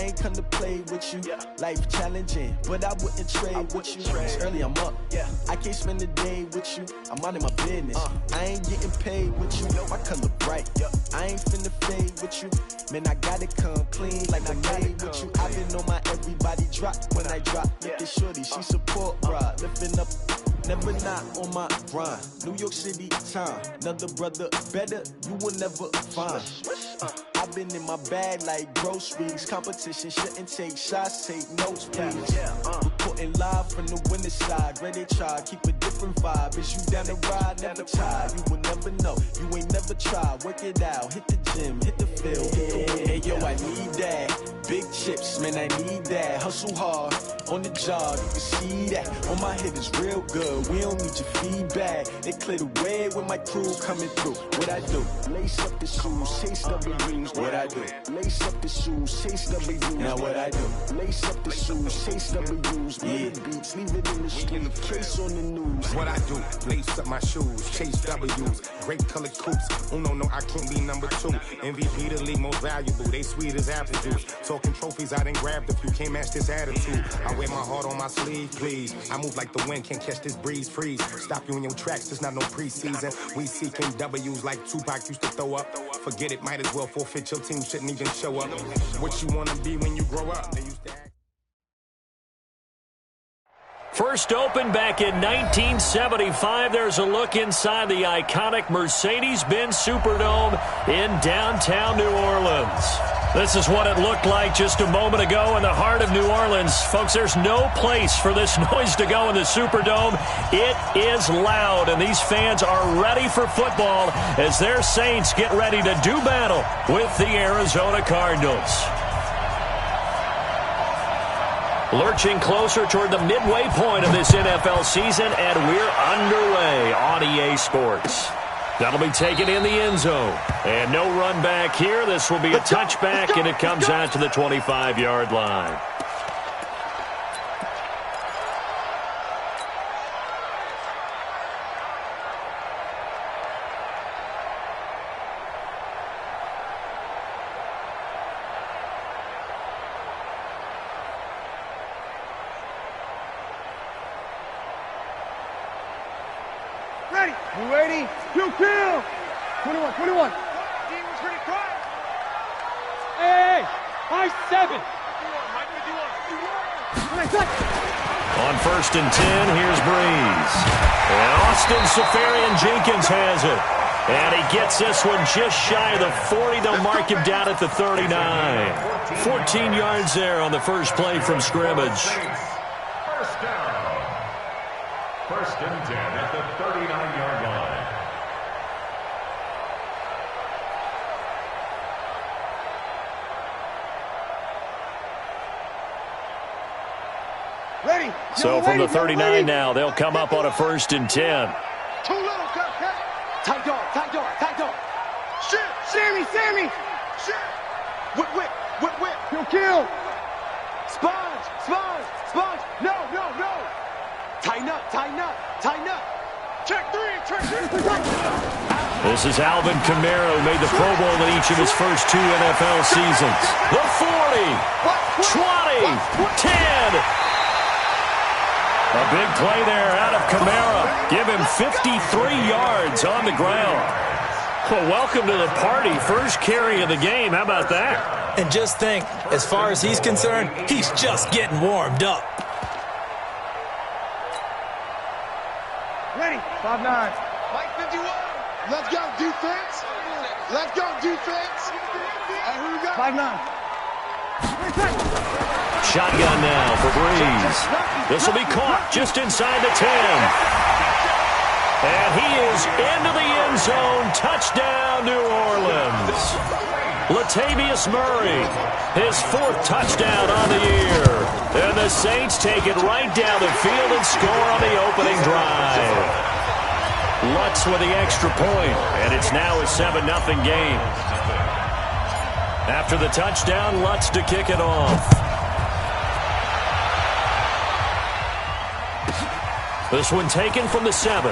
ain't come to play with you. Life challenging, but I wouldn't trade with you. It's early, I'm up. I can't spend the day with you. I'm minding my business. I ain't getting paid with you. My color bright. I ain't finna fade with you. Man, I gotta come clean like I'm made with you. I've been on my everybody drop when I drop. Look at shorty, she support, bruh. Lifting up. Never not on my grind. New York City time. Another brother better, you will never find. I've been in my bag like groceries. Competition shouldn't take shots, take notes, please. Reporting live from the winning side. Ready to try, keep a different vibe. Is you down the ride? Never try. You will never know. You ain't never tried. Work it out. Hit the gym, hit the field, hit the win. Hey, yo, I need that. Big chips, man, I need that. Hustle hard on the job, you can see that. On my head is real good. We don't need your feedback. They clear the way when my crew coming through. What I do? Lace up the shoes, chase W's. What I do? Lace up the shoes, chase W's. Now what I do? Lace up the shoes, chase W's. Yeah. Beats, leave it in the street, case on the news. What I do? Lace up my shoes, chase W's. Great colored coops. Oh no, I can't be number 2. MVP the league most valuable. They sweet as apple juice. Talking trophies, I done grabbed a few. Can't match this attitude. I wear my heart on my sleeve, please. I move like the wind, can't catch this breeze, freeze. Stop you in your tracks, there's not no preseason. We seeking W's like Tupac used to throw up. Forget it, might as well forfeit. Your team shouldn't even show up. What you wanna be when you grow up? They used to act. First opened back in 1975. There's a look inside the iconic Mercedes-Benz Superdome in downtown New Orleans. This is what it looked like just a moment ago in the heart of New Orleans. Folks, there's no place for this noise to go in the Superdome. It is loud, and these fans are ready for football as their Saints get ready to do battle with the Arizona Cardinals. Lurching closer toward the midway point of this NFL season, and we're underway on EA Sports. That'll be taken in the end zone. And no run back here. This will be a touchback, and it comes out to the 25-yard line. Ready. You ready? You kill. 21. Hey, I-7. On 1st and 10, here's Breeze. And Austin Safarian-Jenkins has it. And he gets this one just shy of the 40. They'll mark him down at the 39. 14 yards there on the first play from scrimmage. First down. 1st and 10 at the 39-yard line. Ready. So from the 39 now, they'll come up on a 1st and 10. Too little, cut. Tight dog. Shit. Sammy. Shit. Whip. Kill. Sponge. No. Tighten up. Check three. This is Alvin Kamara, who made the Pro Bowl in each of his first 2 NFL seasons. The 40, 20, 10. A big play there out of Kamara. Give him 53 yards on the ground. Well, welcome to the party. First carry of the game. How about that? And just think, as far as he's concerned, he's just getting warmed up. Ready. 5-9. Mike 51. Let's go defense. And who we got? 5-9. Shotgun now for Breeze. This will be caught just inside the 10. And he is into the end zone. Touchdown, New Orleans. Latavius Murray, his 4th touchdown on the year. And the Saints take it right down the field and score on the opening drive. Lutz with the extra point, and it's now a 7-0 game. After the touchdown, Lutz to kick it off. This one taken from the 7.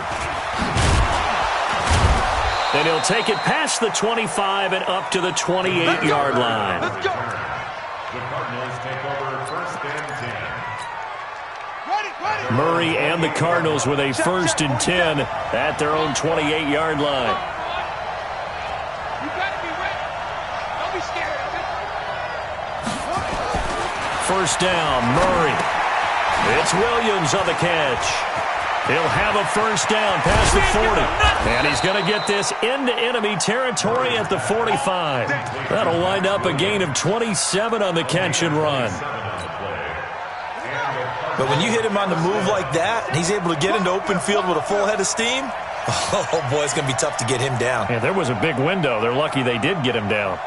And he'll take it past the 25 and up to the 28-yard line. Let's go. The Cardinals take over 1st and 10. Murray and the Cardinals with a 1st and 10 at their own 28-yard line. You gotta be ready. Don't be scared of it. 1st down, Murray. It's Williams on the catch. He'll have a 1st down past the 40. And he's going to get this into enemy territory at the 45. That'll wind up a gain of 27 on the catch and run. But when you hit him on the move like that, and he's able to get into open field with a full head of steam, oh, boy, it's going to be tough to get him down. Yeah, there was a big window. They're lucky they did get him down.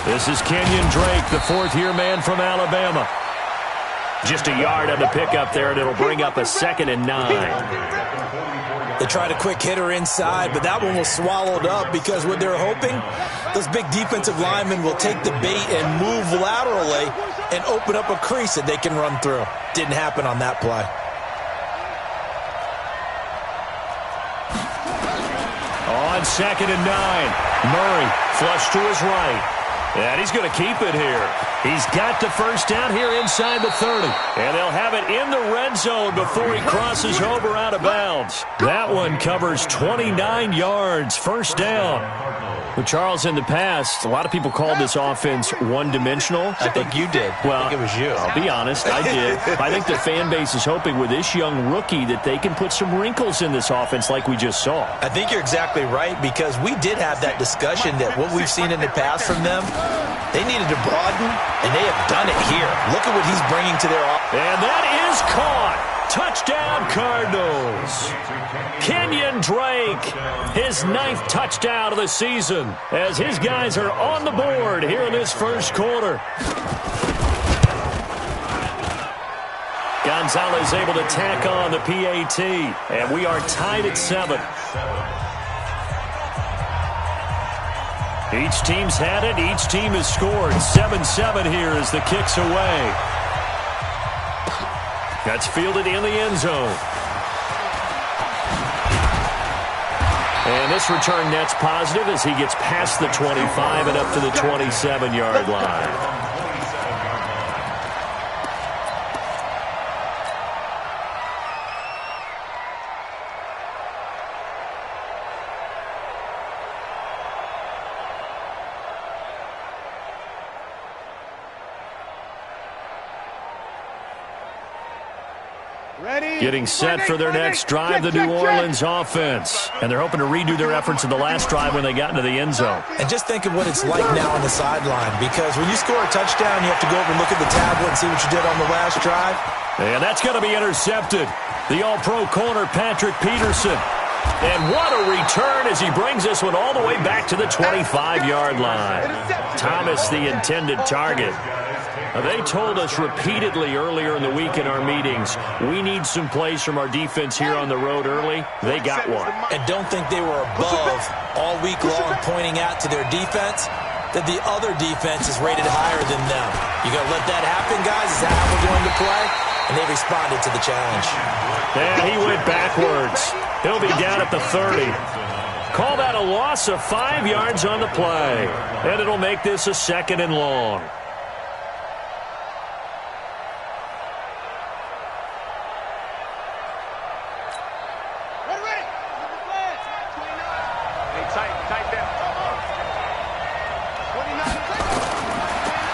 This is Kenyon Drake, the 4th-year man from Alabama. Just a yard on the pickup there, and it'll bring up a 2nd and 9. They tried a quick hitter inside, but that one was swallowed up because what they're hoping, those big defensive linemen will take the bait and move laterally and open up a crease that they can run through. Didn't happen on that play. On 2nd and 9, Murray flush to his right. And he's going to keep it here. He's got the 1st down here inside the 30. And they'll have it in the red zone before he crosses over out of bounds. That one covers 29 yards. 1st down. Well, Charles, in the past, a lot of people called this offense one-dimensional. I think you did. Well, I think it was you. I'll be honest, I did. I think the fan base is hoping with this young rookie that they can put some wrinkles in this offense like we just saw. I think you're exactly right because we did have that discussion that what we've seen in the past from them, they needed to broaden, and they have done it here. Look at what he's bringing to their offense. And that is caught. Touchdown, Cardinals. Kenyon Drake, his 9th touchdown of the season as his guys are on the board here in this 1st quarter. Gonzalez able to tack on the PAT, and we are tied at 7. Each team's had it. Each team has scored. 7-7 here as the kick's away. That's fielded in the end zone. And this return net's positive as he gets past the 25 and up to the 27-yard line. Getting set for their next drive, the New Orleans offense. And they're hoping to redo their efforts in the last drive when they got into the end zone. And just think of what it's like now on the sideline, because when you score a touchdown, you have to go over and look at the tablet and see what you did on the last drive. And that's going to be intercepted. The all-pro corner, Patrick Peterson. And what a return as he brings this one all the way back to the 25-yard line. Thomas, the intended target. They told us repeatedly earlier in the week in our meetings, we need some plays from our defense here on the road early. They got one. And don't think they were above all week long pointing out to their defense that the other defense is rated higher than them. You got to let that happen, guys. Is that how we're going to play? And they responded to the challenge. And he went backwards. He'll be down at the 30. Call that a loss of 5 yards on the play. And it'll make this a 2nd and long.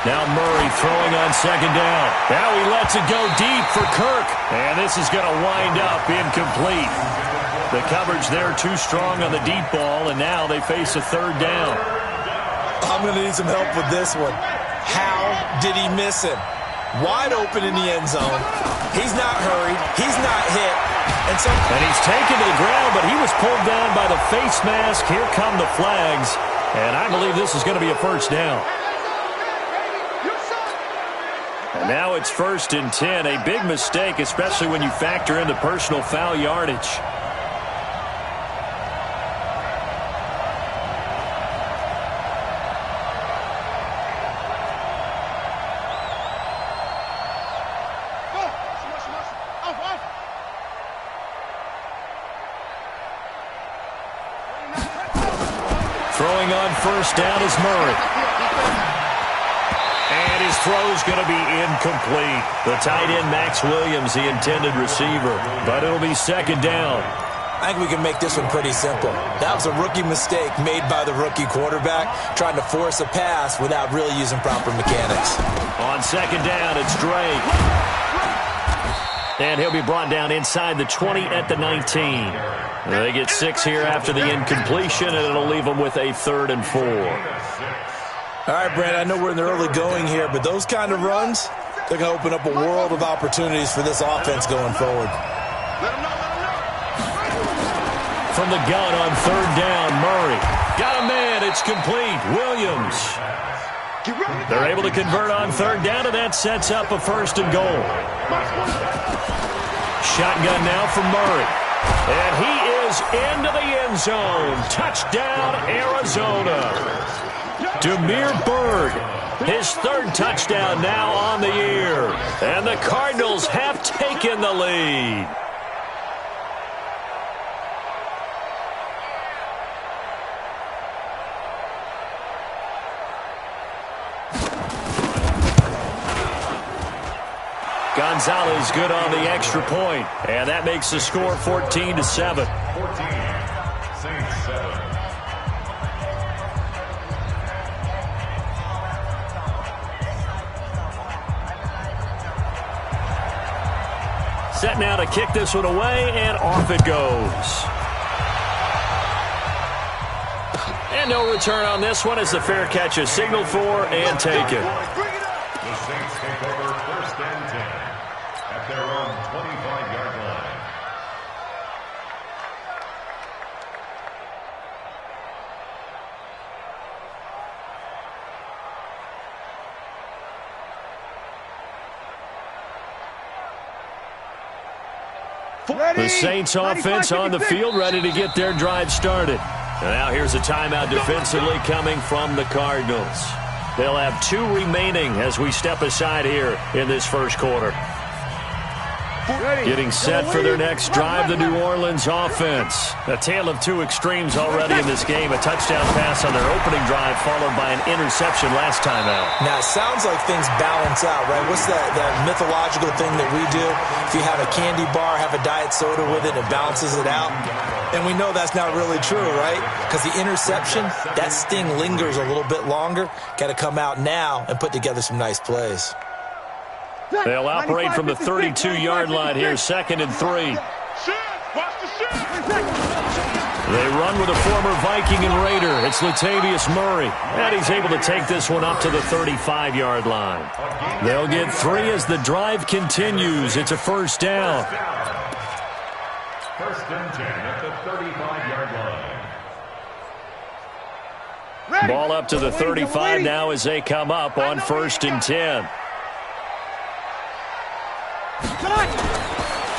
Now Murray throwing on 2nd down. Now he lets it go deep for Kirk. And this is going to wind up incomplete. The coverage there too strong on the deep ball, and now they face a 3rd down. I'm going to need some help with this one. How did he miss him? Wide open in the end zone. He's not hurried. He's not hit. And he's taken to the ground, but he was pulled down by the face mask. Here come the flags. And I believe this is going to be a 1st down. And now it's 1st and 10. A big mistake, especially when you factor in the personal foul yardage. Throwing on first down is Murray. And his throw's going to be incomplete. The tight end, Max Williams, the intended receiver. But it'll be second down. I think we can make this one pretty simple. That was a rookie mistake made by the rookie quarterback, trying to force a pass without really using proper mechanics. On second down, it's Drake. And he'll be brought down inside the 20 at the 19. They get 6 here after the incompletion, and it'll leave them with a 3rd and 4. All right, Brent, I know we're in the early going here, but those kind of runs, they're going to open up a world of opportunities for this offense going forward. From the gun on 3rd down, Murray. Got a man, it's complete. Williams. They're able to convert on 3rd down, and that sets up a 1st and goal. Shotgun now from Murray. And he is into the end zone. Touchdown, Arizona. Demir Bird, his 3rd touchdown now on the year. And the Cardinals have taken the lead. Gonzalez good on the extra point, and that makes the score 14-7. 14, Saints 7. Set now to kick this one away, and off it goes. And no return on this one as the fair catch is signaled for and taken. The Saints take over 1st and 10 at their own 25-yard line. The Saints offense on the field, ready to get their drive started. And now here's a timeout defensively coming from the Cardinals. They'll have 2 remaining as we step aside here in this first quarter. Getting set for their next drive, the New Orleans offense. A tale of 2 extremes already in this game. A touchdown pass on their opening drive followed by an interception last time out. Now, it sounds like things balance out, right? What's that mythological thing that we do? If you have a candy bar, have a diet soda with it, it balances it out. And we know that's not really true, right? Because the interception, that sting lingers a little bit longer. Got to come out now and put together some nice plays. They'll operate from the 32-yard line here, 2nd and 3. They run with a former Viking and Raider. It's Latavius Murray. And he's able to take this one up to the 35-yard line. They'll get 3 as the drive continues. It's a 1st down. 1st and 10 at the 35-yard line. Ball up to the 35 now as they come up on 1st and 10.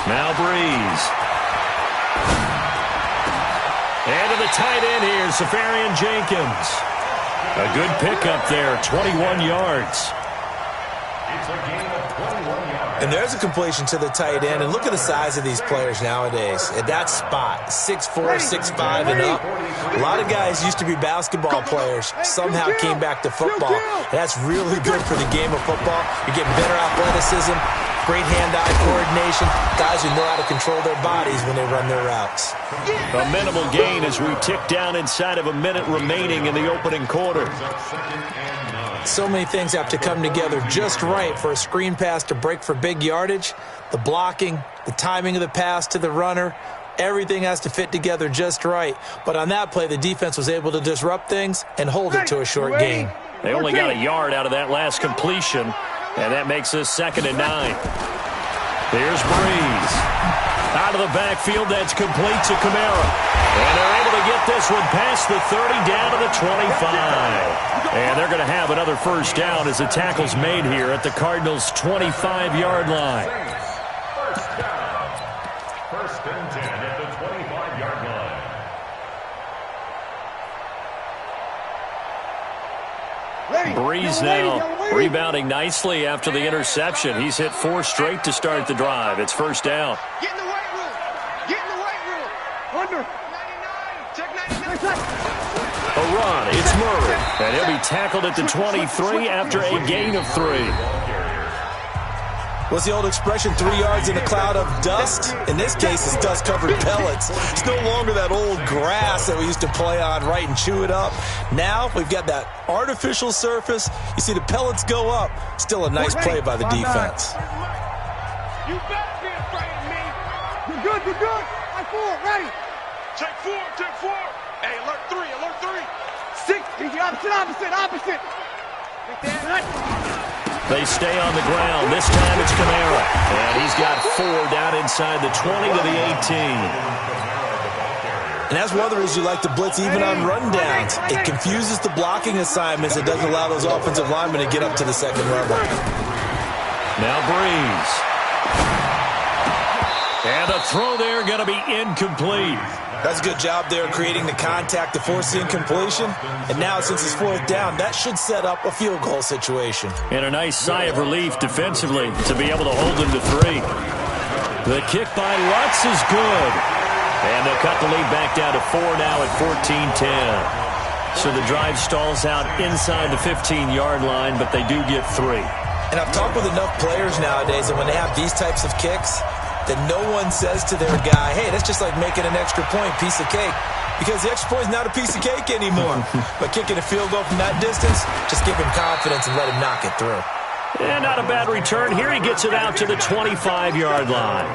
Now Breeze. And to the tight end here, Safarian Jenkins. A good pickup there, 21 yards. It's a gain of 21 yards. And there's a completion to the tight end. And look at the size of these players nowadays. At that spot, 6'4", 6'5", and up. A lot of guys used to be basketball players. Somehow came back to football. And that's really good for the game of football. You're getting better athleticism, great hand-eye coordination. Guys who know how to control their bodies when they run their routes. A minimal gain as we tick down inside of a minute remaining in the opening quarter. So many things have to come together just right for a screen pass to break for big yardage. The blocking, the timing of the pass to the runner, everything has to fit together just right. But on that play, the defense was able to disrupt things and hold it to a short gain. They only got a yard out of that last completion, and that makes this 2nd and 9. Here's Breeze. Out of the backfield, that's complete to Kamara. And they're able to get this one past the 30 down to the 25. And they're going to have another 1st down as the tackle's made here at the Cardinals' 25-yard line. 1st down. 1st and 10 at the 25-yard line. Breeze now rebounding nicely after the interception. He's hit 4 straight to start the drive. It's 1st down. Get in the white room. Get in the white room. Under. 99. Check 99. A run. It's Murray. And he'll be tackled at the 23 after a gain of 3. What's the old expression, 3 yards in a cloud of dust? In this case, it's dust-covered pellets. It's no longer that old grass that we used to play on, right, and chew it up. Now we've got that artificial surface. You see the pellets go up. Still a nice play by the defense. You better be afraid of me. You're good, you're good. I'm full, ready. Take 4, take 4. Hey, alert 3, alert 3. 6, easy, opposite. They stay on the ground. This time it's Kamara. And he's got 4 down inside the 20 to the 18. And that's one of the reasons you like to blitz even on rundowns. It confuses the blocking assignments. It doesn't allow those offensive linemen to get up to the second level. Now Breeze. And the throw there going to be incomplete. That's a good job there creating the contact to force the incompletion. And now since it's 4th down, that should set up a field goal situation. And a nice sigh of relief defensively to be able to hold them to 3. The kick by Lutz is good. And they'll cut the lead back down to 4 now at 14-10. So the drive stalls out inside the 15-yard line, but they do get 3. And I've talked with enough players nowadays, and when they have these types of kicks, that no one says to their guy, hey, that's just like making an extra point, piece of cake. Because the extra point is not a piece of cake anymore. But kicking a field goal from that distance, just give him confidence and let him knock it through. And not a bad return. Here he gets it out to the 25-yard line.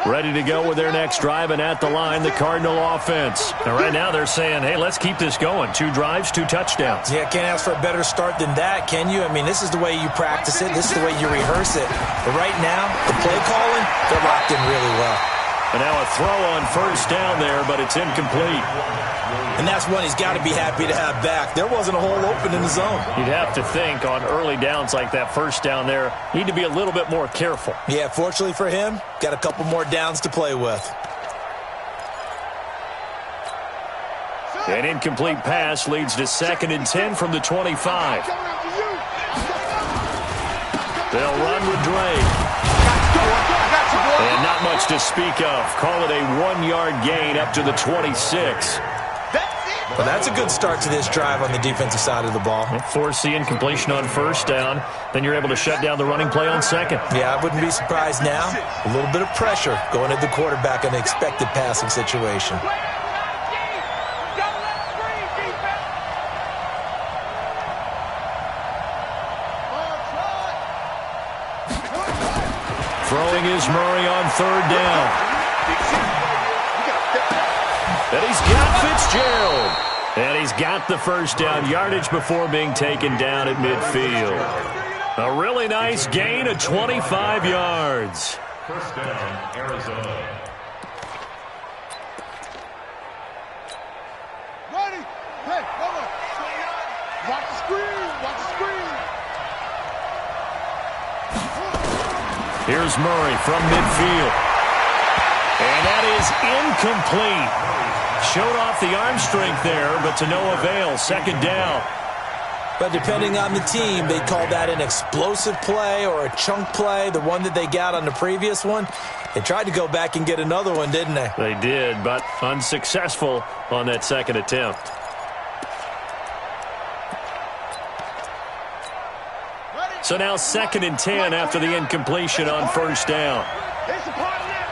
Ready to go with their next drive, and at the line, the Cardinal offense. And right now they're saying, hey, let's keep this going. 2 drives, 2 touchdowns. Yeah, can't ask for a better start than that, can you? I mean, this is the way you practice it. This is the way you rehearse it. But right now, the play calling, they're locked in really well. And now a throw on 1st down there, but it's incomplete. And that's one he's got to be happy to have back. There wasn't a hole open in the zone. You'd have to think on early downs like that 1st down there, need to be a little bit more careful. Yeah, fortunately for him, got a couple more downs to play with. An incomplete pass leads to 2nd and 10 from the 25. They'll run with Drake. And not much to speak of. Call it a 1-yard gain up to the 26. Well, that's a good start to this drive on the defensive side of the ball. Force the incompletion on 1st down. Then you're able to shut down the running play on 2nd. Yeah, I wouldn't be surprised now. A little bit of pressure going at the quarterback in an expected passing situation. Throwing is Murray on 3rd down. And he's got Fitzgerald. And he's got the 1st down yardage before being taken down at midfield. A really nice gain of 25 yards. 1st down, Arizona. Ready. Hey, hold on. Watch the screen. Watch the screen. Here's Murray from midfield. And that is incomplete. Showed off the arm strength there, but to no avail. 2nd down. But depending on the team, they call that an explosive play or a chunk play, the one that they got on the previous one. They tried to go back and get another one, didn't they? They did, but unsuccessful on that 2nd attempt. So now 2nd and 10 after the incompletion on 1st down. It's a part of that.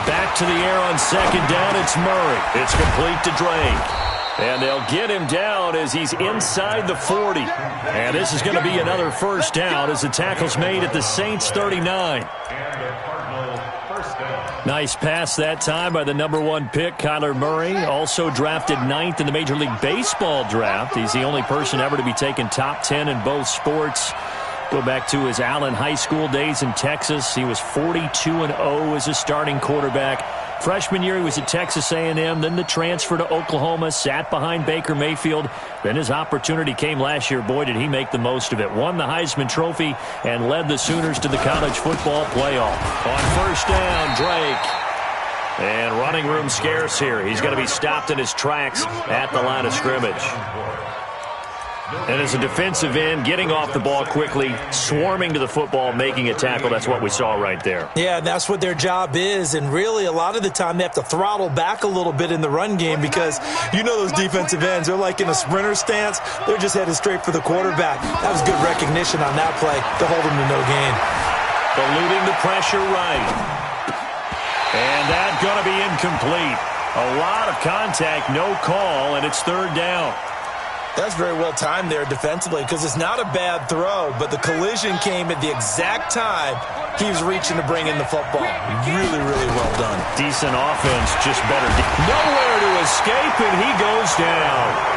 Back to the air on 2nd down. It's Murray. It's complete to Drake. And they'll get him down as he's inside the 40. And this is going to be another 1st down as the tackle's made at the Saints 39. Nice pass that time by the #1 pick, Kyler Murray. Also drafted 9th in the Major League Baseball draft. He's the only person ever to be taken top 10 in both sports. Go back to his Allen High School days in Texas. He was 42-0 as a starting quarterback. Freshman year, he was at Texas A&M. Then the transfer to Oklahoma, sat behind Baker Mayfield. Then his opportunity came last year. Boy, did he make the most of it. Won the Heisman Trophy and led the Sooners to the college football playoff. On first down, Drake. And running room scarce here. He's going to be stopped in his tracks at the line of scrimmage. And as a defensive end, getting off the ball quickly, swarming to the football, making a tackle, that's what we saw right there. Yeah, and that's what their job is. And really, a lot of the time, they have to throttle back a little bit in the run game because you know those defensive ends, they're like in a sprinter stance. They're just headed straight for the quarterback. That was good recognition on that play to hold him to no gain. Eluding the pressure right. And that's going to be incomplete. A lot of contact, no call, and it's third down. That's very well timed there defensively because it's not a bad throw, but the collision came at the exact time he was reaching to bring in the football. Really, really well done. Decent offense, just better. Nowhere to escape, and he goes down.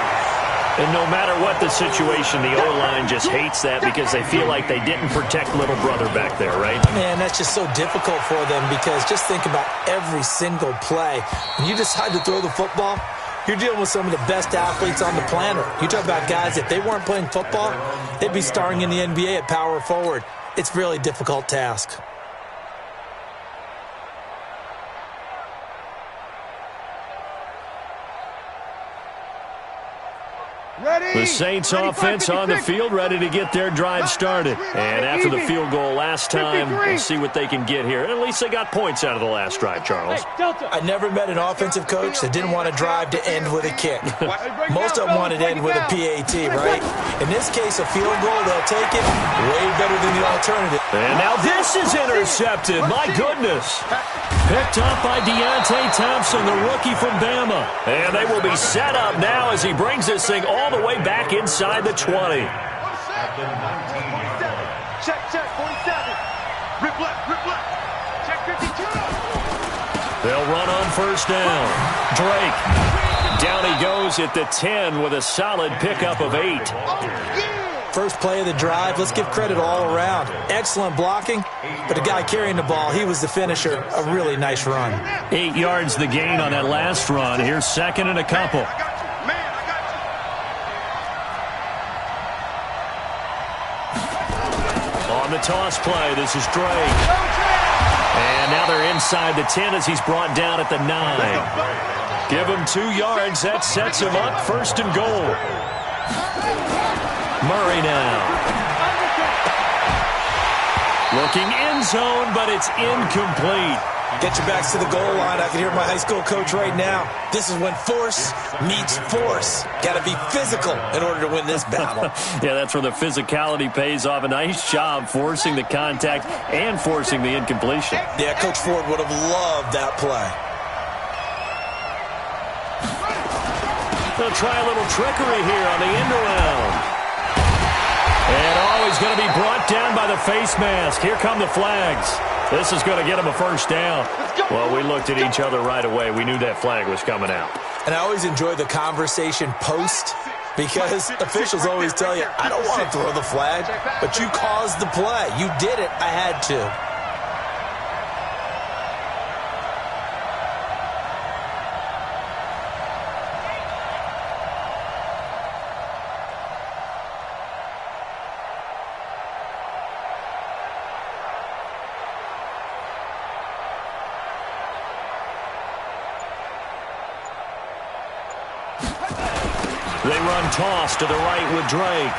And no matter what the situation, the O-line just hates that because they feel like they didn't protect little brother back there, right? Man, that's just so difficult for them because just think about every single play. When you decide to throw the football, you're dealing with some of the best athletes on the planet. You talk about guys, if they weren't playing football, they'd be starring in the NBA at power forward. It's a really difficult task. The Saints offense on the field, ready to get their drive started. And after the field goal last time, we'll see what they can get here. And at least they got points out of the last drive, Charles. I never met an offensive coach that didn't want a drive to end with a kick. Most of them wanted to end with a PAT, right? In this case, a field goal, they'll take it way better than the alternative. And now this is intercepted. My goodness. Picked up by Deontay Thompson, the rookie from Bama. And they will be set up now as he brings this thing all the way back inside the 20. At the 19. Check, 47. Rip left. Check 52. They'll run on first down. Drake. Down he goes at the 10 with a solid pickup of 8. First play of the drive, let's give credit all around. Excellent blocking, but the guy carrying the ball, he was the finisher. A really nice run. 8 yards the gain on that last run. Here's second and a couple. On the toss play, this is Drake. And now they're inside the 10 as he's brought down at the 9. Give him 2 yards. That sets him up first and goal. Murray now. Looking end zone, but it's incomplete. Get your backs to the goal line. I can hear my high school coach right now. This is when force meets force. Got to be physical in order to win this battle. Yeah, that's where the physicality pays off. A nice job forcing the contact and forcing the incompletion. Yeah, Coach Ford would have loved that play. They'll try a little trickery here on the end around. And he's going to be brought down by the face mask. Here come the flags. This is going to get him a first down. Well, we looked at each other right away. We knew that flag was coming out. And I always enjoy the conversation post because officials always tell you, I don't want to throw the flag, but you caused the play. You did it. I had to. They run toss to the right with Drake.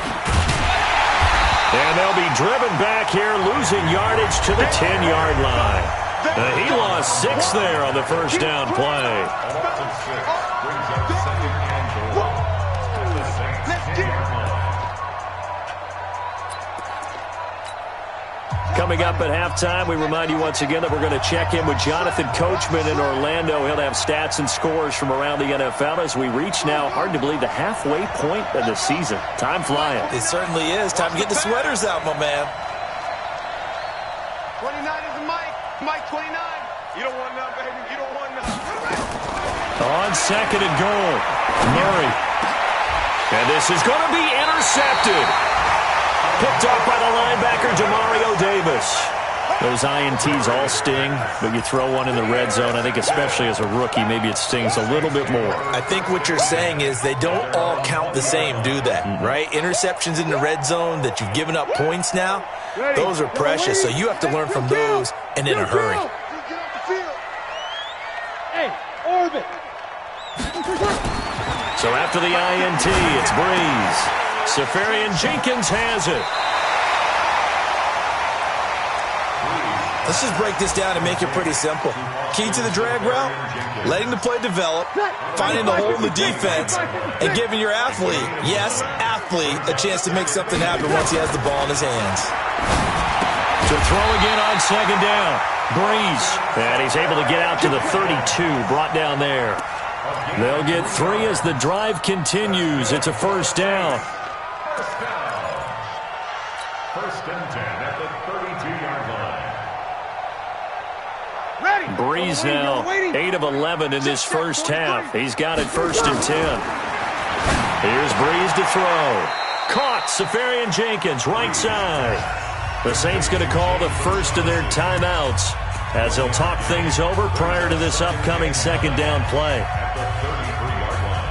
And they'll be driven back here, losing yardage to the 10-yard line. He lost 6 there on the first down play. Brings up second and goal. At the Saints 10-yard line. Coming up at halftime, we remind you once again that we're going to check in with Jonathan Coachman in Orlando. He'll have stats and scores from around the NFL as we reach now, hard to believe, the halfway point of the season. Time flying. It certainly is. Time to get the sweaters out, my man. 29 is the mic. Mike 29. You don't want none, baby. You don't want none. On second and goal, Murray. And this is going to be intercepted. Picked off by the linebacker, Demario Davis. Those INTs all sting, but you throw one in the red zone, I think especially as a rookie, maybe it stings a little bit more. I think what you're saying is they don't all count the same, do they? Right? Interceptions in the red zone that you've given up points now, those are precious, so you have to learn from those and in a hurry. Hey, orbit. So after the INT, it's Breeze. Safarian Jenkins has it. Let's just break this down and make it pretty simple. Key to the drag route, letting the play develop, finding the hole in the defense, and giving your athlete, yes, athlete, a chance to make something happen once he has the ball in his hands. To throw again on second down. Breeze. And he's able to get out to the 32, brought down there. They'll get 3 as the drive continues. It's a first down. First and 10 at the 32-yard line. Breeze now 8 of 11 in this first half. He's got it first and 10. Here's Breeze to throw. Caught. Safarian Jenkins, right side. The Saints going to call the first of their timeouts as they'll talk things over prior to this upcoming second down play. At the 33-yard line.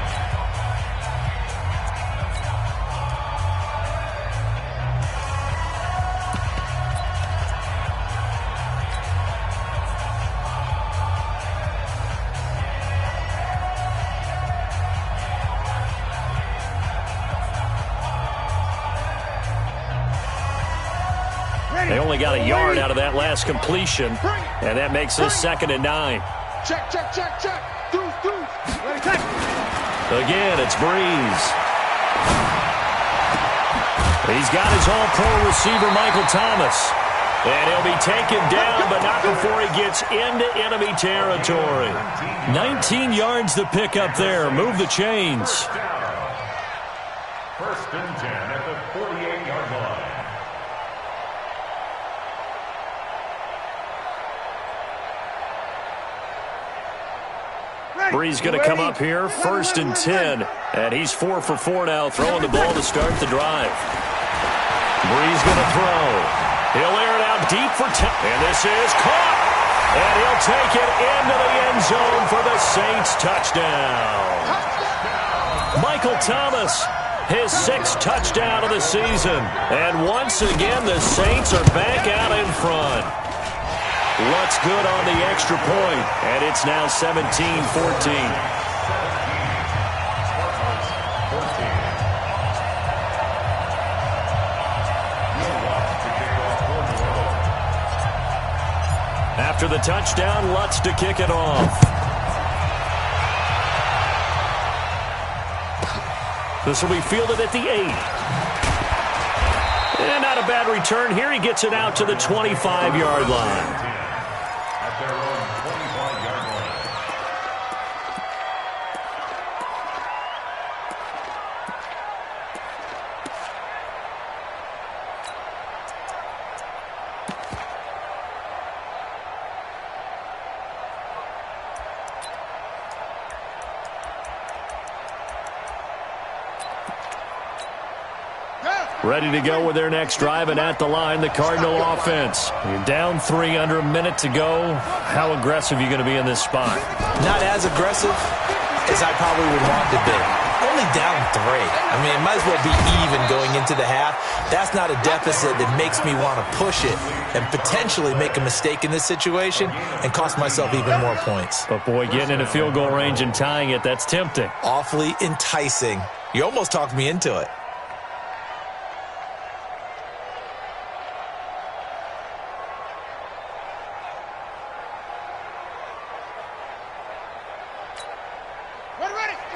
They only got a yard out of that last completion, and that makes this second and 9. Check. Deuce. Ready, check. Again, it's Breeze. He's got his all-pro receiver, Michael Thomas. And he'll be taken down, but not before he gets into enemy territory. 19 yards to pick up there. Move the chains. First and 10 at the 48-yard line. Breeze going to come up here, first and 10. And he's 4 for 4 now, throwing the ball to start the drive. Breeze going to throw. He'll air it out deep for 10. And this is caught. And he'll take it into the end zone for the Saints touchdown. Michael Thomas, his 6th touchdown of the season. And once again, the Saints are back out in front. What's good on the extra point, and it's now 17-14. After the touchdown, Lutz to kick it off. This will be fielded at the 8. And not a bad return here. He gets it out to the 25-yard line. At their own 25-yard line. Ready to go with their next drive, and at the line, the Cardinal offense. You're down 3 under a minute to go. How aggressive are you going to be in this spot? Not as aggressive as I probably would want to be. Only down 3. I mean, it might as well be even going into the half. That's not a deficit that makes me want to push it and potentially make a mistake in this situation and cost myself even more points. But, boy, getting into field goal range and tying it, that's tempting. Awfully enticing. You almost talked me into it.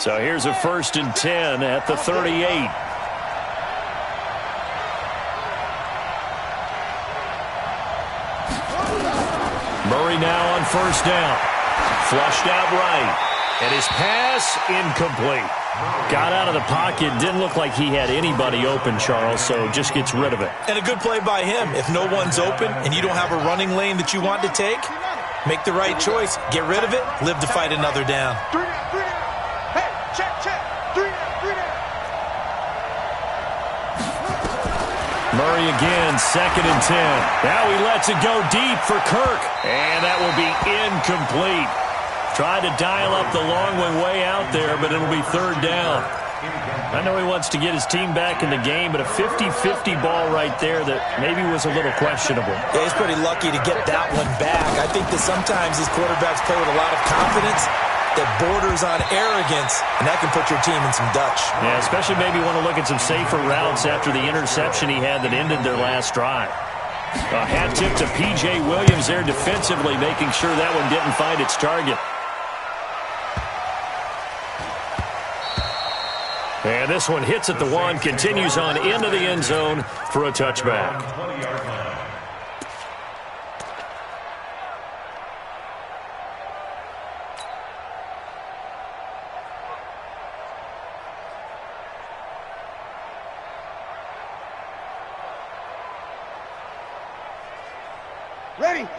So here's a first and 10 at the 38. Murray now on first down. Flushed out right. And his pass incomplete. Got out of the pocket. Didn't look like he had anybody open, Charles, so just gets rid of it. And a good play by him. If no one's open and you don't have a running lane that you want to take, make the right choice. Get rid of it. Live to fight another down. Murray again, 2nd and 10. Now he lets it go deep for Kirk. And that will be incomplete. Tried to dial up the long one way out there, but it'll be 3rd down. I know he wants to get his team back in the game, but a 50-50 ball right there that maybe was a little questionable. Yeah, he's pretty lucky to get that one back. I think that sometimes these quarterbacks play with a lot of confidence that borders on arrogance, and that can put your team in some Dutch. Yeah, especially maybe want to look at some safer routes after the interception he had that ended their last drive. A hat tip to P.J. Williams there defensively, making sure that one didn't find its target. And this one hits at the 1, continues on into the end zone for a touchback.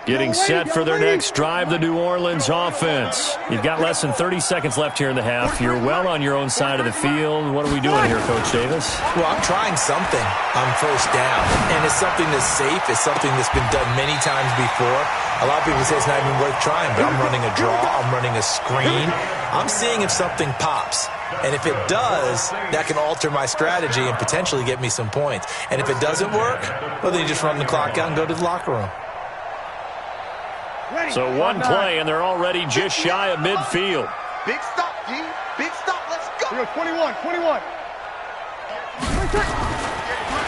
Getting set for their next drive, the New Orleans offense. You've got less than 30 seconds left here in the half. You're well on your own side of the field. What are we doing here, Coach Davis? Well, I'm trying something on 1st down, and it's something that's safe. It's something that's been done many times before. A lot of people say it's not even worth trying, but I'm running a draw. I'm running a screen. I'm seeing if something pops. And if it does, that can alter my strategy and potentially get me some points. And if it doesn't work, well, then you just run the clock out and go to the locker room. So one play, and they're already just shy of midfield. Big stop, G. Big stop. Let's go. 21.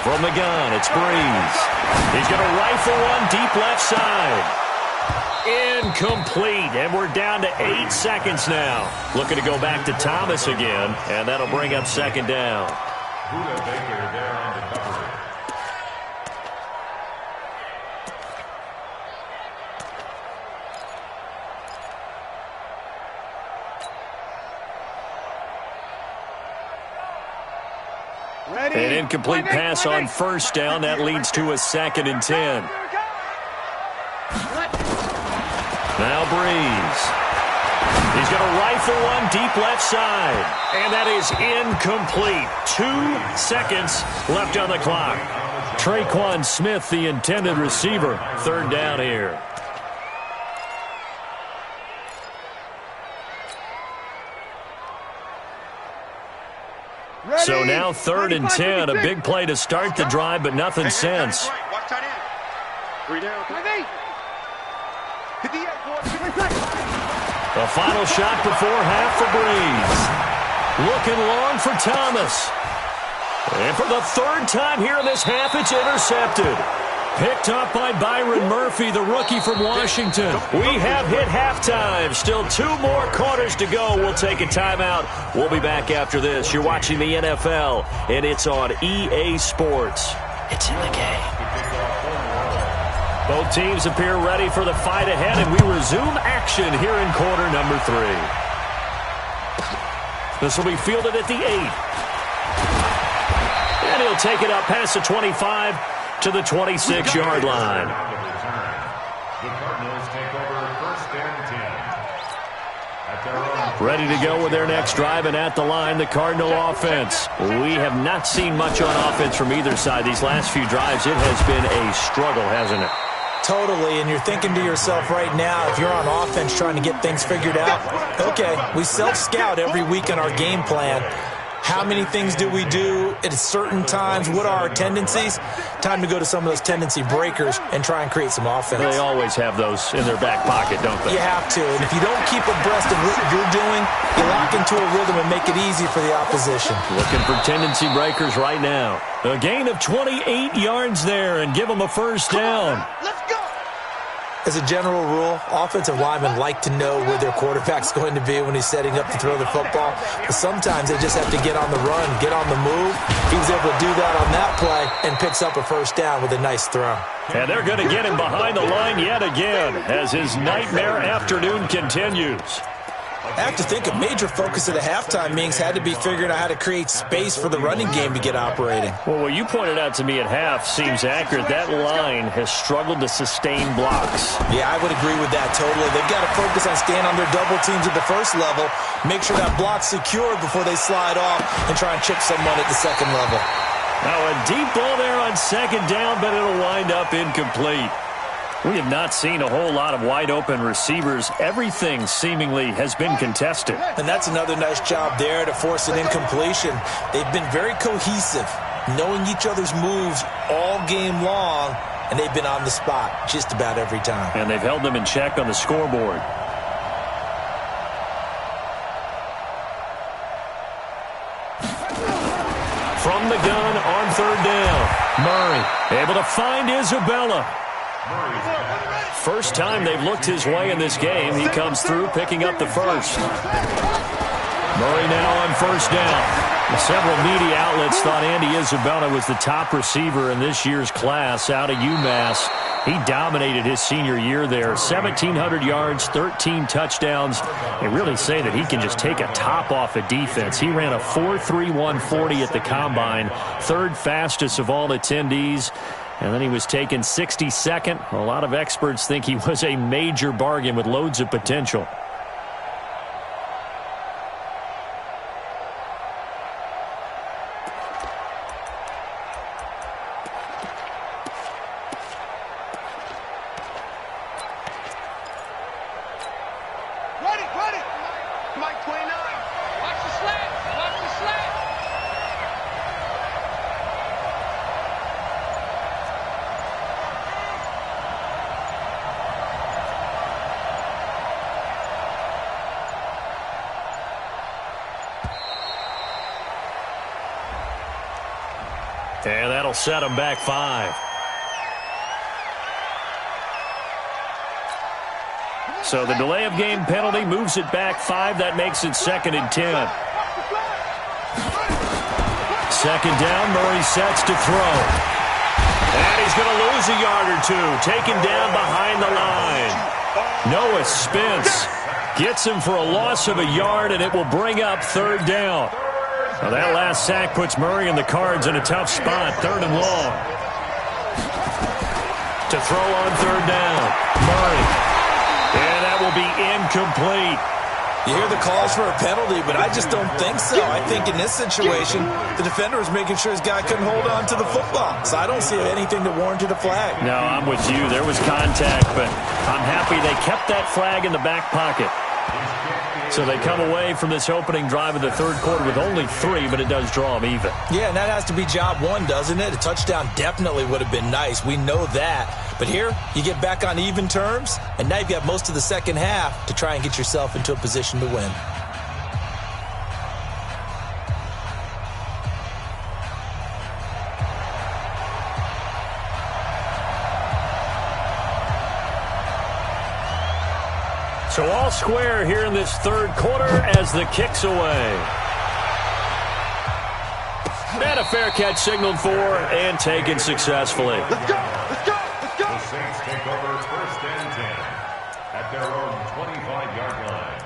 From the gun, it's Breeze. He's going to rifle one deep left side. Incomplete, and we're down to 8 seconds now. Looking to go back to Thomas again, and that'll bring up 2nd down. An incomplete pass on 1st down. That leads to a 2nd and 10. Now Breeze. He's going to rifle one deep left side. And that is incomplete. 2 seconds left on the clock. Traquan Smith, the intended receiver. 3rd down here. So now 3rd and 10, a big play to start the drive, but nothing since. The final shot before half for Breeze. Looking long for Thomas. And for the 3rd time here in this half, it's intercepted. Picked up by Byron Murphy, the rookie from Washington. We have hit halftime. Still 2 more quarters to go. We'll take a timeout. We'll be back after this. You're watching the NFL, and it's on EA Sports. It's in the game. Both teams appear ready for the fight ahead, and we resume action here in quarter number 3. This will be fielded at the 8. And he'll take it up past the 25 to the 26-yard line. The Cardinals take over 1st and 10. At their own. Ready to go with their next drive, and at the line, the Cardinal offense. We have not seen much on offense from either side. These last few drives, it has been a struggle, hasn't it? Totally, and you're thinking to yourself right now, if you're on offense trying to get things figured out, okay, we self-scout every week on our game plan. How many things do we do at certain times? What are our tendencies? Time to go to some of those tendency breakers and try and create some offense. They always have those in their back pocket, don't they? You have to. And if you don't keep abreast of what you're doing, you lock into a rhythm and make it easy for the opposition. Looking for tendency breakers right now. A gain of 28 yards there and give them a 1st down. Let's go. As a general rule, offensive linemen like to know where their quarterback's going to be when he's setting up to throw the football. But sometimes they just have to get on the run, get on the move. He was able to do that on that play and picks up a 1st down with a nice throw. And they're going to get him behind the line yet again as his nightmare afternoon continues. I have to think a major focus of the halftime meetings had to be figuring out how to create space for the running game to get operating. Well, what you pointed out to me at half seems accurate. That line has struggled to sustain blocks. Yeah, I would agree with that totally. They've got to focus on staying on their double teams at the 1st level, make sure that block's secured before they slide off and try and chip someone at the 2nd level. Now a deep ball there on second down, but it'll wind up incomplete. We have not seen a whole lot of wide-open receivers. Everything seemingly has been contested. And that's another nice job there to force an incompletion. They've been very cohesive, knowing each other's moves all game long, and they've been on the spot just about every time. And they've held them in check on the scoreboard. From the gun on third down. Murray able to find Isabella. First time they've looked his way in this game. He comes through picking up the first. Murray now on first down. Several media outlets thought Andy Isabella was the top receiver in this year's class out of UMass. He dominated his senior year there. 1,700 yards, 13 touchdowns. They really say that he can just take a top off a defense. He ran a 4.31 40 at the Combine, third fastest of all attendees. And then he was taken 62nd. A lot of experts think he was a major bargain with loads of potential. And that'll set him back 5. So the delay of game penalty moves it back 5. That makes it 2nd and 10. Second down, Murray sets to throw. And he's going to lose a yard or two. Taken down behind the line. Noah Spence gets him for a loss of a yard, and it will bring up third down. Well, that last sack puts Murray and the Cards in a tough spot, 3rd and long. To throw on third down, Murray. And that will be incomplete. You hear the calls for a penalty, but I just don't think so. I think in this situation, the defender was making sure his guy couldn't hold on to the football. So I don't see anything that warranted a flag. No, I'm with you. There was contact, but I'm happy they kept that flag in the back pocket. So they come away from this opening drive of the third quarter with only 3, but it does draw them even. Yeah, and that has to be job 1, doesn't it? A touchdown definitely would have been nice. We know that. But here, you get back on even terms, and now you've got most of the second half to try and get yourself into a position to win. So all square here in this third quarter as the kick's away. And a fair catch signaled for and taken successfully. Let's go! Let's go! Let's go! The Saints take over 1st and 10 at their own 25-yard line.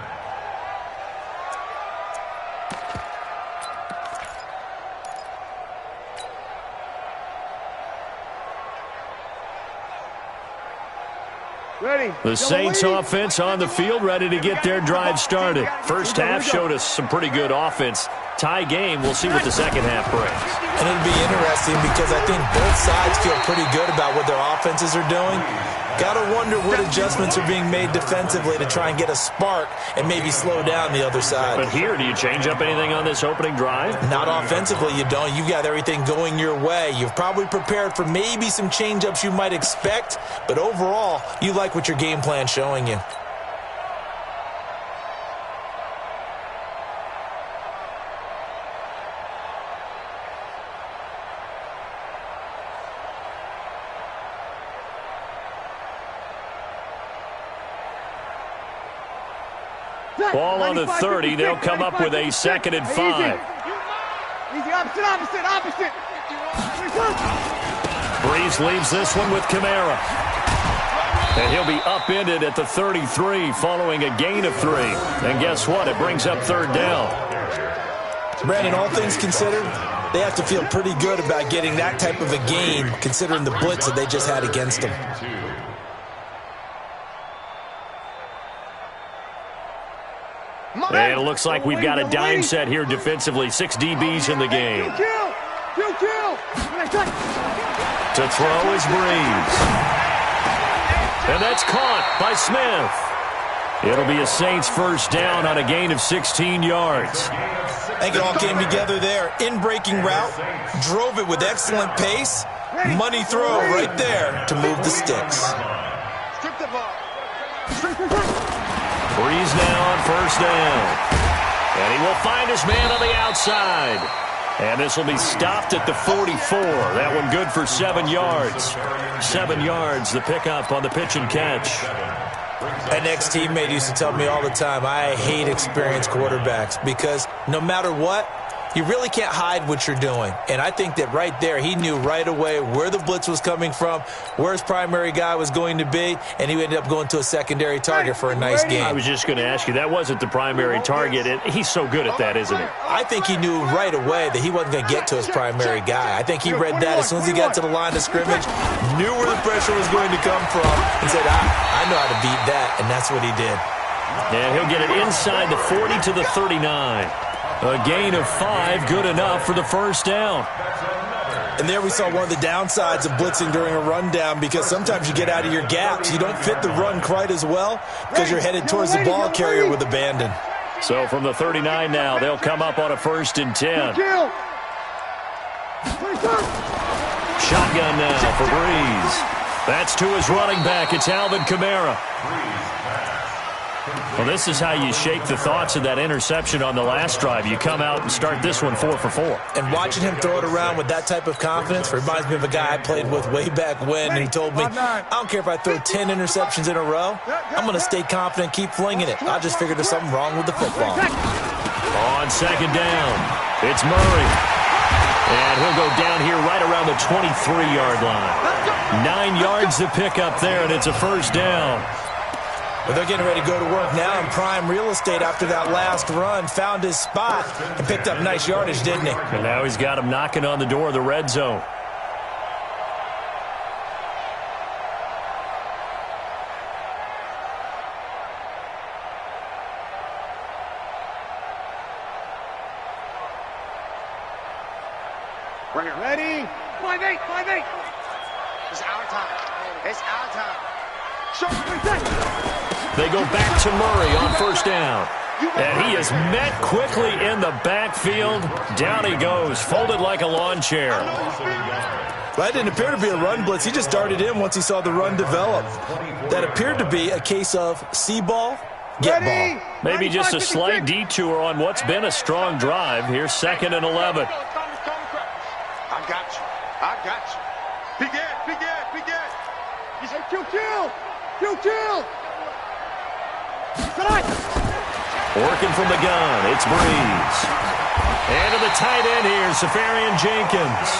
Ready. The Saints offense on the field, ready to get their drive started. First half showed us some pretty good offense. Tie game. We'll see what the second half brings. And it'll be interesting because I think both sides feel pretty good about what their offenses are doing. Got to wonder what adjustments are being made defensively to try and get a spark and maybe slow down the other side. But here, do you change up anything on this opening drive? Not offensively, you don't. You've got everything going your way. You've probably prepared for maybe some change-ups you might expect, but overall, you like what your game plan's showing you. Ball on the 30. They'll come up with a 2nd and 5. Easy, opposite. Breeze leaves this one with Kamara. And he'll be upended at the 33 following a gain of 3. And guess what? It brings up third down. Brandon, all things considered, they have to feel pretty good about getting that type of a gain considering the blitz that they just had against them. And it looks like we've got a dime set here defensively. 6 DBs in the game. To throw is Breeze. And that's caught by Smith. It'll be a Saints first down on a gain of 16 yards. I think it all came together there. In-breaking route, drove it with excellent pace. Money throw right there to move the sticks. Breeze now on first down. And he will find his man on the outside. And this will be stopped at the 44. That one good for 7 yards. 7 yards, the pickup on the pitch and catch. An ex-teammate used to tell me all the time, I hate experienced quarterbacks because no matter what, you really can't hide what you're doing. And I think that right there, he knew right away where the blitz was coming from, where his primary guy was going to be, and he ended up going to a secondary target for a nice game. I was just going to ask you, that wasn't the primary target, and he's so good at that, isn't he? I think he knew right away that he wasn't going to get to his primary guy. I think he read that as soon as he got to the line of scrimmage, knew where the pressure was going to come from, and said, I know how to beat that, and that's what he did. And he'll get it inside the 40 to the 39. A gain of 5, good enough for the first down. And there we saw one of the downsides of blitzing during a rundown because sometimes you get out of your gaps. You don't fit the run quite as well because you're headed towards the ball carrier with abandon. So from the 39 now, they'll come up on a 1st and 10. Shotgun now for Breeze. That's to his running back. It's Alvin Kamara. Well, this is how you shake the thoughts of that interception on the last drive. You come out and start this one 4 for 4. And watching him throw it around with that type of confidence reminds me of a guy I played with way back when. And he told me, I don't care if I throw 10 interceptions in a row. I'm going to stay confident, keep flinging it. I just figured there's something wrong with the football. On 2nd down, it's Murray. And he'll go down here right around the 23-yard line. 9 yards to pick up there, and it's a first down. Well, they're getting ready to go to work now in prime real estate after that last run. Found his spot and picked up nice yardage, didn't he? And now he's got him knocking on the door of the red zone. Bring it. Ready? 5-8, 5-8. It's our time. It's our time. They go back to Murray on first down. And he is met quickly in the backfield. Down he goes, folded like a lawn chair. Well, that didn't appear to be a run blitz. He just darted in once he saw the run develop. That appeared to be a case of see ball, get ball. Maybe just a slight detour on what's been a strong drive. Here's 2nd and 11. I got you. I got you. Begin. He said, kill. Working from the gun, it's Breeze. And to the tight end here, Safarian Jenkins.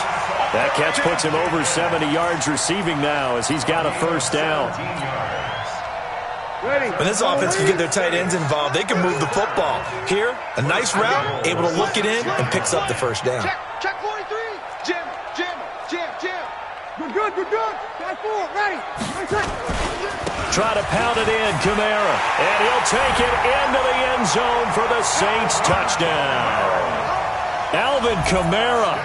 That catch puts him over 70 yards receiving now as he's got a first down. When this offense can get their tight ends involved, they can move the football. Here, a nice route, able to look it in, and picks up the first down. Check 43. Jim. Good. Back 4, ready. Try to pound it in, Kamara. And he'll take it into the end zone for the Saints touchdown. Alvin Kamara,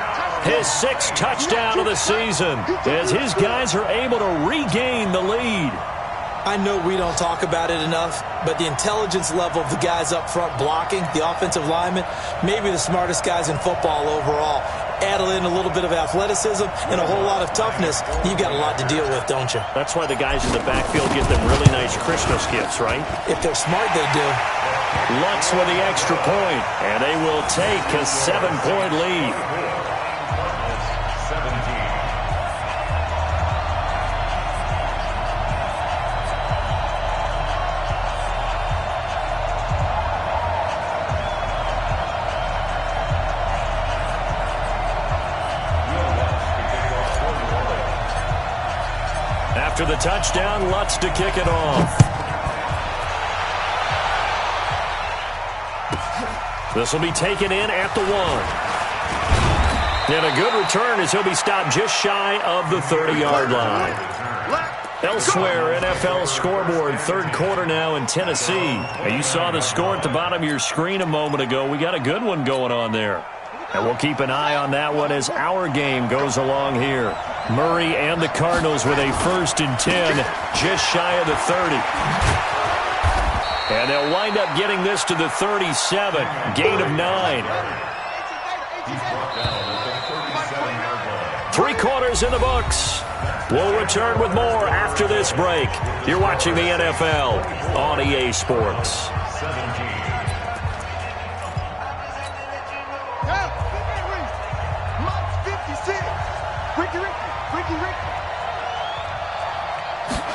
his 6th touchdown of the season, as his guys are able to regain the lead. I know we don't talk about it enough, but the intelligence level of the guys up front blocking, the offensive linemen, maybe the smartest guys in football overall. Add in a little bit of athleticism and a whole lot of toughness, you've got a lot to deal with, don't you? That's why the guys in the backfield get them really nice Christmas gifts, right? If they're smart, they do. Lutz with the extra point, and they will take a 7-point lead. 17. After the touchdown, Lutz to kick it off. This will be taken in at the 1. And a good return as he'll be stopped just shy of the 30-yard line. Elsewhere, NFL scoreboard, 3rd quarter now in Tennessee. Now, you saw the score at the bottom of your screen a moment ago. We got a good one going on there. And we'll keep an eye on that one as our game goes along here. Murray and the Cardinals with a 1st and 10, just shy of the 30. And they'll wind up getting this to the 37, gain of 9. 3 quarters in the books. We'll return with more after this break. You're watching the NFL on EA Sports.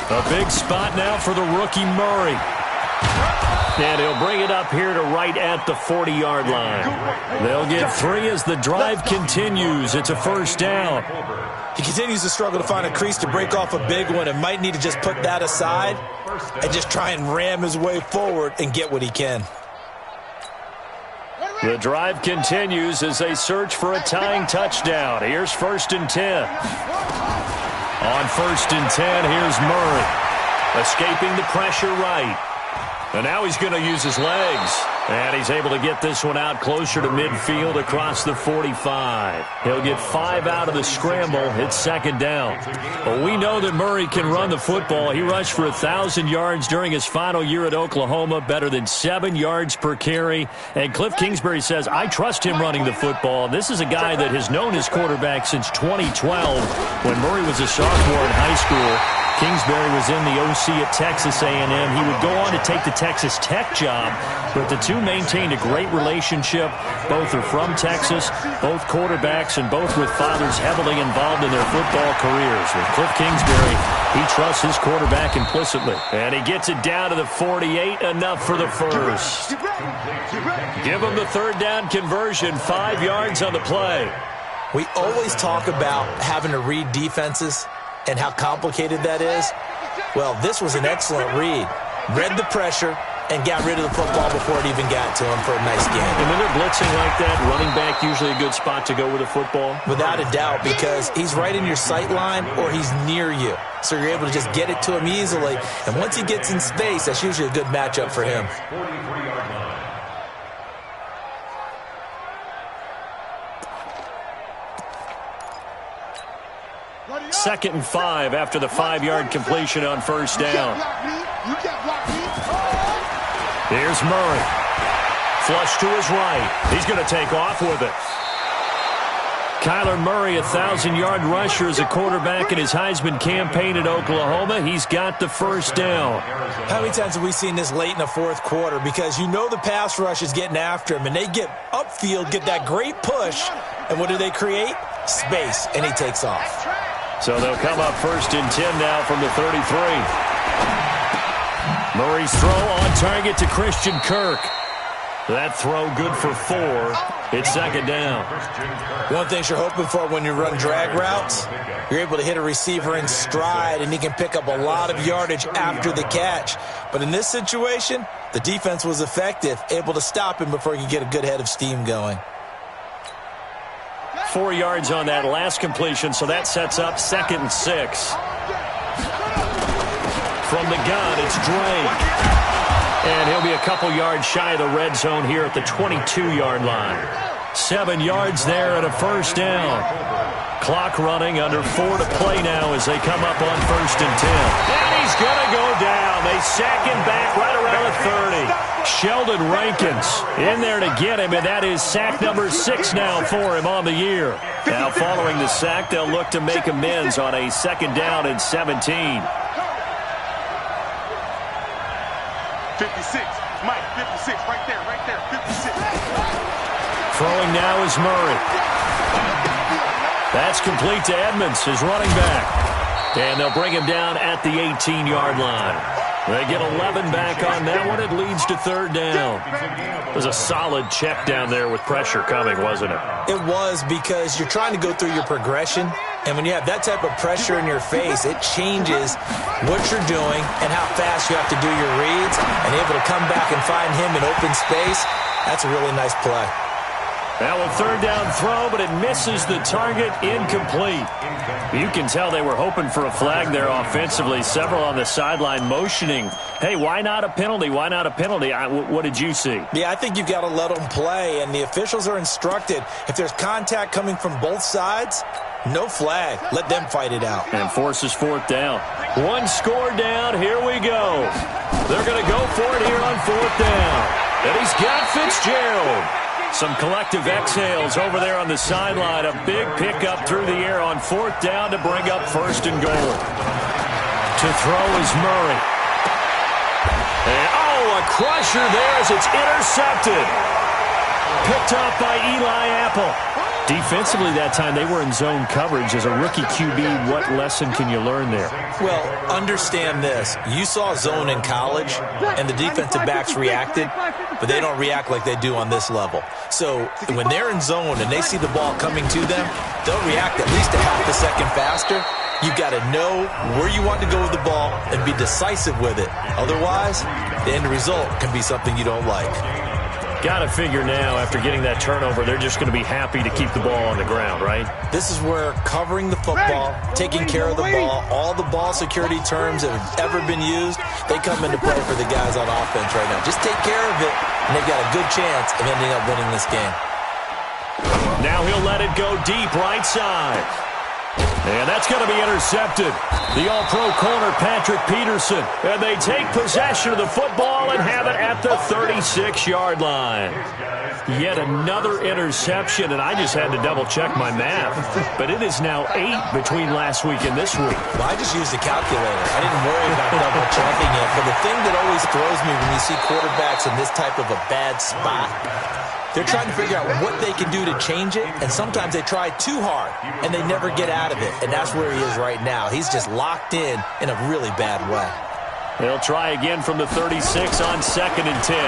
A big spot now for the rookie Murray. And he'll bring it up here to right at the 40-yard line. They'll get 3 as the drive continues. It's a 1st down. He continues to struggle to find a crease to break off a big one and might need to just put that aside and just try and ram his way forward and get what he can. The drive continues as they search for a tying touchdown. Here's 1st and 10. On 1st and 10, here's Murray. Escaping the pressure right. And now he's going to use his legs. And he's able to get this one out closer to midfield across the 45. He'll get 5 out of the scramble. It's 2nd down. Well, we know that Murray can run the football. He rushed for 1,000 yards during his final year at Oklahoma, better than 7 yards per carry. And Cliff Kingsbury says, I trust him running the football. This is a guy that has known his quarterback since 2012 when Murray was a sophomore in high school. Kingsbury was in the OC at Texas A&M. He would go on to take the Texas Tech job, but the two maintained a great relationship. Both are from Texas, both quarterbacks, and both with fathers heavily involved in their football careers. With Cliff Kingsbury, he trusts his quarterback implicitly. And he gets it down to the 48, enough for the 1st. Give him the 3rd down conversion, 5 yards on the play. We always talk about having to read defenses and how complicated that is. Well, this was an excellent read. Read the pressure and got rid of the football before it even got to him for a nice game. And when they're blitzing like that, running back usually a good spot to go with the football? Without a doubt, because he's right in your sight line or he's near you. So you're able to just get it to him easily. And once he gets in space, that's usually a good matchup for him. 2nd and 5 after the 5-yard completion on 1st down. Here's Murray. Flush to his right. He's going to take off with it. Kyler Murray, 1,000-yard rusher as a quarterback in his Heisman campaign at Oklahoma. He's got the 1st down. How many times have we seen this late in the 4th quarter? Because you know the pass rush is getting after him, and they get upfield, get that great push, and what do they create? Space, and he takes off. So they'll come up 1st and 10 now from the 33. Murray's throw on target to Christian Kirk. That throw good for 4. It's 2nd down. One thing you're hoping for when you run drag routes, you're able to hit a receiver in stride, and he can pick up a lot of yardage after the catch. But in this situation, the defense was effective, able to stop him before he could get a good head of steam going. 4 yards on that last completion, so that sets up 2nd and 6. From the gun, it's Drake. And he'll be a couple yards shy of the red zone here at the 22-yard line. 7 yards there and a 1st down. Clock running, under 4 to play now as they come up on 1st and 10. And he's going to go down. They sack him back right around the 30. Sheldon Rankins in there to get him, and that is sack number 6 now for him on the year. Now following the sack, they'll look to make amends on a 2nd down and 17. 56, Mike, 56, right there, 56. Throwing now is Murray. That's complete to Edmonds, his running back. And they'll bring him down at the 18-yard line. They get 11 back on that one. It leads to 3rd down. It was a solid check down there with pressure coming, wasn't it? It was, because you're trying to go through your progression, and when you have that type of pressure in your face, it changes what you're doing and how fast you have to do your reads, and able to come back and find him in open space. That's a really nice play. Now a third down throw, but it misses the target, incomplete. You can tell they were hoping for a flag there offensively. Several on the sideline motioning, hey, why not a penalty? Why not a penalty? What did you see? Yeah, I think you've got to let them play, and the officials are instructed, if there's contact coming from both sides, no flag. Let them fight it out. And forces fourth down. One score down. Here we go. They're going to go for it here on fourth down. And he's got Fitzgerald. Some collective exhales over there on the sideline. A big pickup through the air on fourth down to bring up first and goal. To throw is Murray. And, a crusher there as it's intercepted. Picked up by Eli Apple. Defensively that time, they were in zone coverage. As a rookie QB, what lesson can you learn there? Well, understand this. You saw zone in college, and the defensive backs reacted, but they don't react like they do on this level. So when they're in zone and they see the ball coming to them, they'll react at least a half a second faster. You've got to know where you want to go with the ball and be decisive with it. Otherwise, the end result can be something you don't like. Got to figure now, after getting that turnover, they're just going to be happy to keep the ball on the ground, right? This is where covering the football, taking care of the ball, all the ball security terms that have ever been used, they come into play for the guys on offense right now. Just take care of it, and they've got a good chance of ending up winning this game. Now he'll let it go deep right side. And that's going to be intercepted. The all-pro corner, Patrick Peterson. And they take possession of the football and have it at the 36-yard line. Yet another interception, and I just had to double-check my math. But it is now 8 between last week and this week. Well, I just used a calculator. I didn't worry about double-checking it. But the thing that always throws me when you see quarterbacks in this type of a bad spot, they're trying to figure out what they can do to change it, and sometimes they try too hard, and they never get out of it, and that's where he is right now. He's just locked in a really bad way. They'll try again from the 36 on 2nd and 10.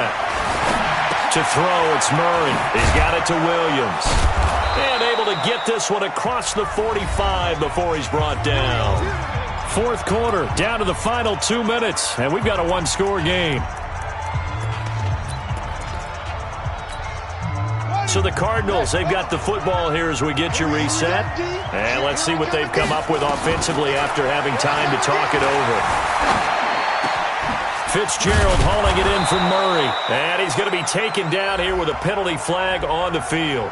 To throw, it's Murray. He's got it to Williams. And able to get this one across the 45 before he's brought down. Fourth quarter, down to the final 2 minutes, and we've got a one-score game. So the Cardinals, they've got the football here as we get you reset. And let's see what they've come up with offensively after having time to talk it over. Fitzgerald hauling it in from Murray. And he's going to be taken down here with a penalty flag on the field.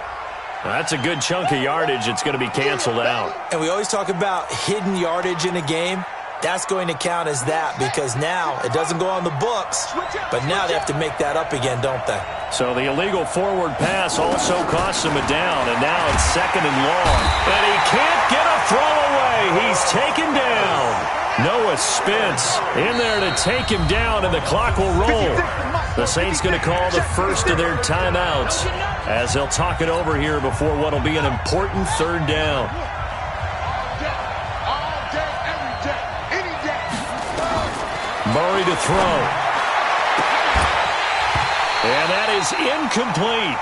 That's a good chunk of yardage. It's going to be canceled out. And we always talk about hidden yardage in a game. That's going to count as that because now it doesn't go on the books, but now they have to make that up again, don't they? So the illegal forward pass also costs him a down, and now it's 2nd and long. And he can't get a throw away. He's taken down. Noah Spence in there to take him down, and the clock will roll. The Saints going to call the first of their timeouts as they'll talk it over here before what will be an important third down. Murray to throw. And that is incomplete.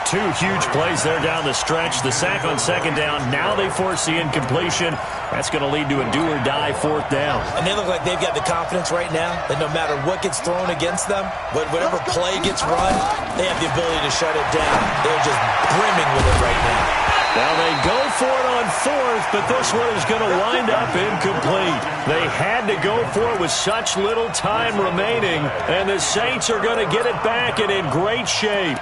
2 huge plays there down the stretch. The sack on 2nd down. Now they force the incompletion. That's going to lead to a do-or-die 4th down. And they look like they've got the confidence right now that no matter what gets thrown against them, whatever play gets run, they have the ability to shut it down. They're just brimming with it right now. Now they go for it on 4th, but this one is going to wind up incomplete. They had to go for it with such little time remaining, and the Saints are going to get it back and in great shape.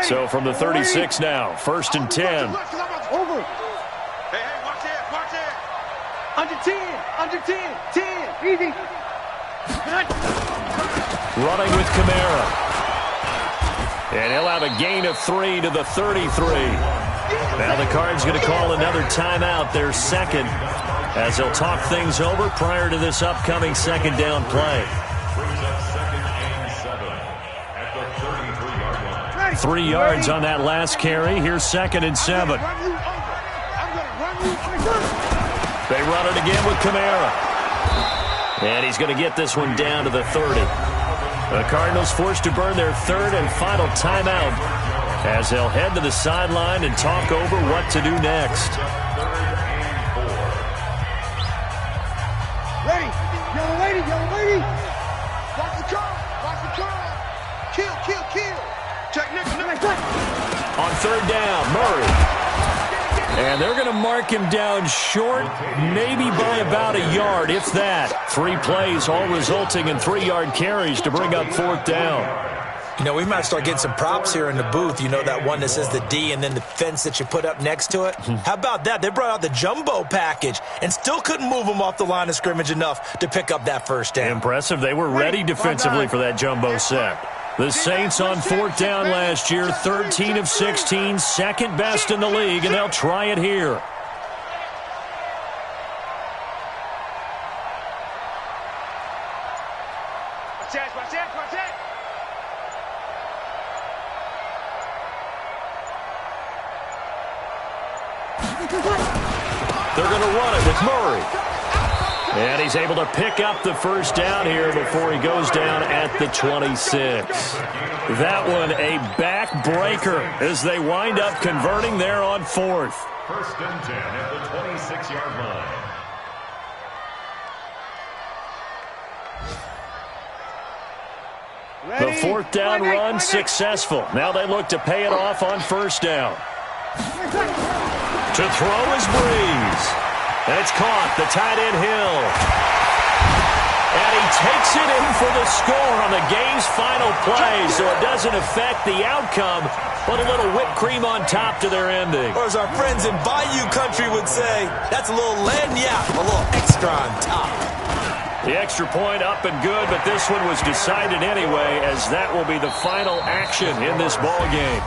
So from the 36 now, 1st and 10. Over. Hey, watch it. Under 10, 10, easy. Running with Kamara. And he'll have a gain of 3 to the 33. Now the Cards going to call another timeout, their 2nd, as they'll talk things over prior to this upcoming 2nd down play. 3 yards on that last carry. Here's 2nd and 7. They run it again with Kamara. And he's going to get this one down to the 30. The Cardinals forced to burn their 3rd and final timeout as they'll head to the sideline and talk over what to do next. Yellow lady, yellow lady. Watch the curve, watch the curve. Kill, kill, kill. Check, Nick. On third down, Murray. And they're going to mark him down short, maybe by about a yard, if that. 3 plays, all resulting in 3-yard carries to bring up fourth down. You know, we might start getting some props here in the booth. You know that one that says the D and then the fence that you put up next to it? How about that? They brought out the jumbo package and still couldn't move them off the line of scrimmage enough to pick up that first down. Impressive. They were ready defensively for that jumbo set. The Saints on fourth down last year, 13 of 16, second best in the league, and they'll try it here. They're going to run it with Murray. And he's able to pick up the first down here before he goes down at the 26. That one a backbreaker as they wind up converting there on fourth. First and 10 at the 26-yard line. The fourth down run successful. Now they look to pay it off on first down. To throw is Breeze. And it's caught, the tight end Hill. And he takes it in for the score on the game's final play, so it doesn't affect the outcome, but a little whipped cream on top to their ending. Or as our friends in Bayou Country would say, that's a little lagniappe, a little extra on top. The extra point up and good, but this one was decided anyway, as that will be the final action in this ball game.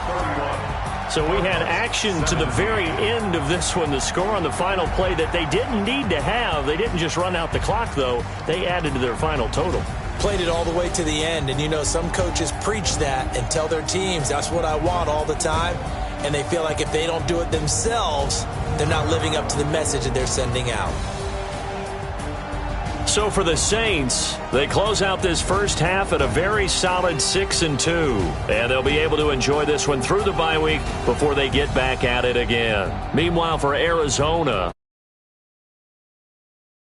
So we had action to the very end of this one, the score on the final play that they didn't need to have. They didn't just run out the clock, though. They added to their final total. Played it all the way to the end, and you know some coaches preach that and tell their teams, that's what I want all the time, and they feel like if they don't do it themselves, they're not living up to the message that they're sending out. So for the Saints, they close out this first half at a very solid 6-2. And they'll be able to enjoy this one through the bye week before they get back at it again. Meanwhile, for Arizona,